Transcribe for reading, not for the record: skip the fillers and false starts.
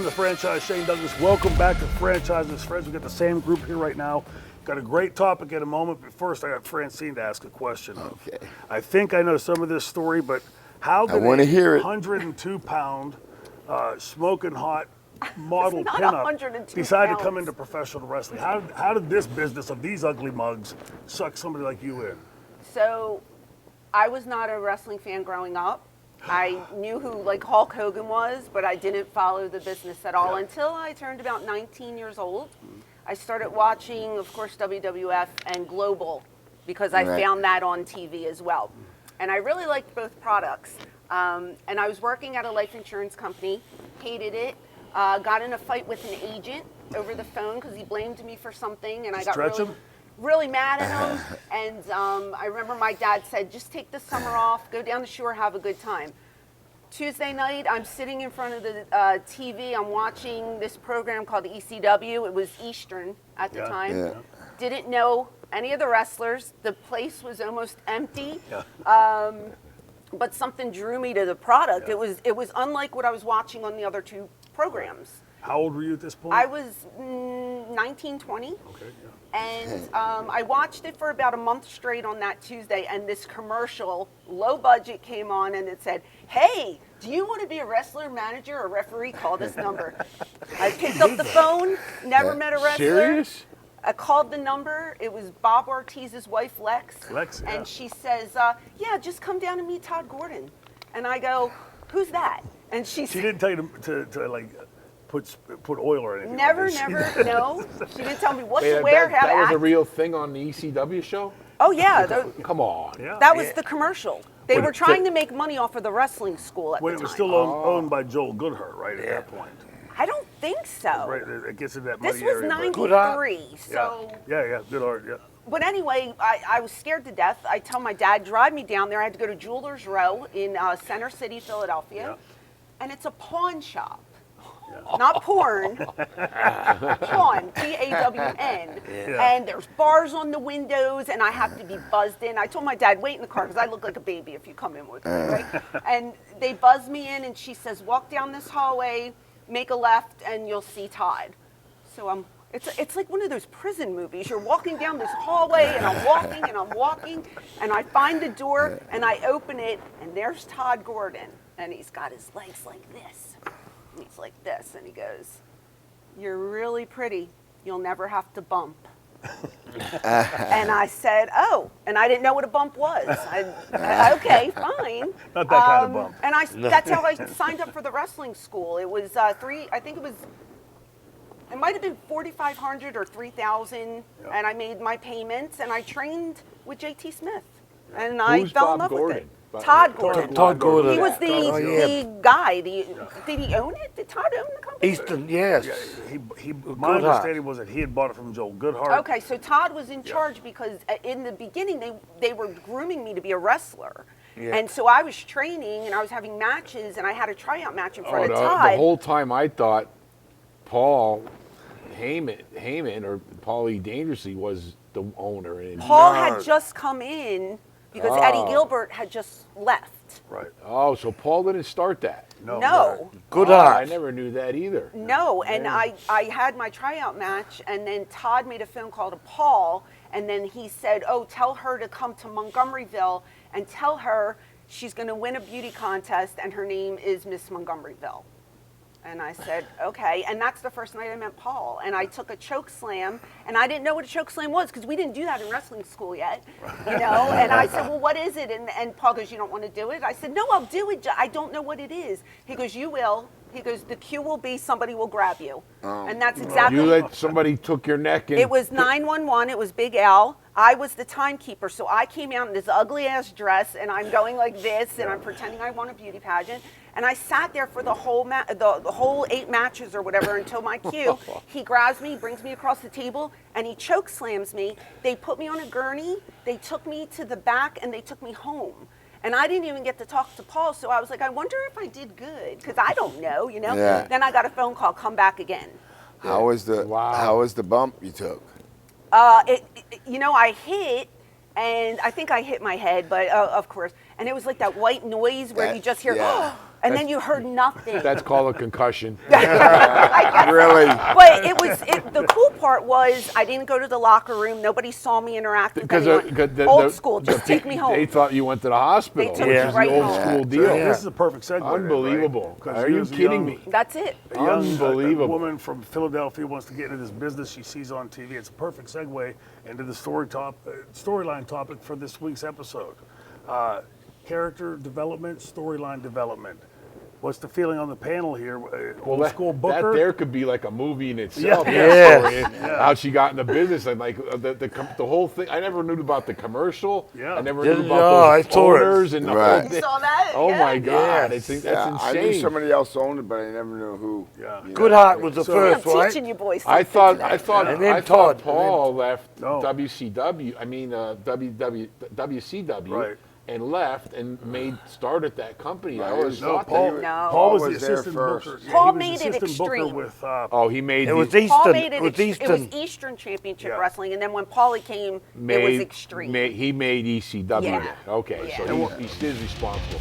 I'm the franchise Shane Douglas. Welcome back to Franchises Friends. We got the same group here right now. Got a great topic in a moment, but first I got Francine to ask a question. Okay. I think I know some of this story, but how did a 102-pound smoking hot model pinup decide to come into professional wrestling? How did this business of these ugly mugs suck somebody like you in? So, I was not a wrestling fan growing up. I knew who like Hulk Hogan was, but I didn't follow the business at all until I turned about 19 years old. I started watching, of course, WWF and Global because I found that on TV as well. And I really liked both products. And I was working at a life insurance company, hated it, got in a fight with an agent over the phone because he blamed me for something, and I got really mad at him. And I remember my dad said, just take the summer off, go down the shore, have a good time. Tuesday night, I'm sitting in front of the TV. I'm watching this program called ECW. It was Eastern at the time. Yeah. Didn't know any of the wrestlers. The place was almost empty. Yeah. But something drew me to the product. Yeah. It was unlike what I was watching on the other two programs. How old were you at this point? I was 19, 20. Okay, yeah. And I watched it for about a month straight on that Tuesday, and this commercial, low budget, came on, and it said, hey, do you want to be a wrestler, manager, or referee? Call this number. I picked up the phone, never met a wrestler. Serious? I called the number. It was Bob Ortiz's wife, Lex. And she says, yeah, just come down and meet Todd Gordon. And I go, who's that? And she didn't tell you to like, put oil or anything. Never, no. She didn't tell me what to wear, how to act. That was a real thing on the ECW show? Oh, yeah. Come on. Yeah. That was the commercial. They were trying to make money off of the wrestling school at the time. When it was still owned by Joel Goodhart, right, at that point. I don't think so. Right, it gets in that money This was area. 93, so... Yeah, Goodhart, yeah. But anyway, I was scared to death. I tell my dad, drive me down there. I had to go to Jewelers Row in Center City, Philadelphia. Yeah. And it's a pawn shop. Yeah. Not porn, pawn, P-A-W-N. Yeah. And there's bars on the windows, and I have to be buzzed in. I told my dad, wait in the car, because I look like a baby if you come in with me, right? And they buzz me in, and she says, walk down this hallway, make a left, and you'll see Todd. So it's like one of those prison movies. You're walking down this hallway, and I'm walking, and I find the door, and I open it, and there's Todd Gordon, and he's got his legs like this. He's like this, and he goes, you're really pretty. You'll never have to bump. And I said, oh, and I didn't know what a bump was. Okay, fine. Not that kind of bump. And that's how I signed up for the wrestling school. It was it might have been $4,500 or $3,000, and I made my payments, and I trained with JT Smith, and I fell in love with it. Todd Gordon. Todd Gordon. He was the guy. Did he own it? Did Todd own the company? Eastern, yes. Yeah, my understanding was that he had bought it from Joel Goodhart. Okay, so Todd was in charge because in the beginning they were grooming me to be a wrestler. Yeah. And so I was training and I was having matches and I had a tryout match in front of Todd. The whole time I thought Paul Heyman or Paulie Dangerously was the owner. And Paul had just come in because Eddie Gilbert had just left. Right. Oh, so Paul didn't start that? No. Good art. I never knew that either. No, and I had my tryout match, and then Todd made a phone call to Paul, and then he said, oh, tell her to come to Montgomeryville and tell her she's going to win a beauty contest, and her name is Miss Montgomeryville. And I said, okay. And that's the first night I met Paul. And I took a choke slam, and I didn't know what a choke slam was because we didn't do that in wrestling school yet, you know. And I said, well, what is it? And Paul goes, you don't want to do it? I said, no, I'll do it. I don't know what it is. He goes, you will. He goes, the cue will be somebody will grab you. And that's exactly. You let somebody took your neck and. It was 911. It was Big Al. I was the timekeeper, so I came out in this ugly ass dress, and I'm going like this, and I'm pretending I won a beauty pageant. And I sat there for the whole the whole 8 matches or whatever until my cue. He grabs me, brings me across the table, and he choke slams me. They put me on a gurney. They took me to the back, and they took me home. And I didn't even get to talk to Paul, so I was like, I wonder if I did good, because I don't know, you know. Yeah. Then I got a phone call, come back again. How was the bump you took? You know, I hit, and I think I hit my head, but of course, and it was like that white noise where you just hear, oh, And then you heard nothing. That's called a concussion. Really? But the cool part was I didn't go to the locker room. Nobody saw me interact with anyone. Old school, just take me home. They thought you went to the hospital. They took me right the old home. school deal. This is a perfect segue. Unbelievable. Right? Are you kidding me? That's it. A young Unbelievable. woman from Philadelphia wants to get into this business she sees on TV. It's a perfect segue into the storyline topic for this week's episode. Character development, storyline development. What's the feeling on the panel here? Old school Booker? That there could be like a movie in itself. Yeah. Story, how she got into business and like the whole thing. I never knew about the commercial. Yeah. I never knew about those owners and the whole thing. You saw that? Oh Yeah. my God! Yes. That's I knew insane. somebody else owned it, but I never knew who. Yeah. Goodhart was the So- first, I'm right? teaching you boys. I something thought today. And then I thought Todd. Paul left No. WCW. I mean WCW. Right. And left and started that company. I Right. always No, thought Paul, that. No. Paul was Paul the was there assistant first. booker. Paul he was made it assistant booker extreme. with Oh, he made It was the, Paul Eastern. made It was it was Eastern. Eastern Championship Yeah. Wrestling, and then when Paulie came, it was extreme. he made ECW. Yeah. then. Okay, Yeah. so he's responsible.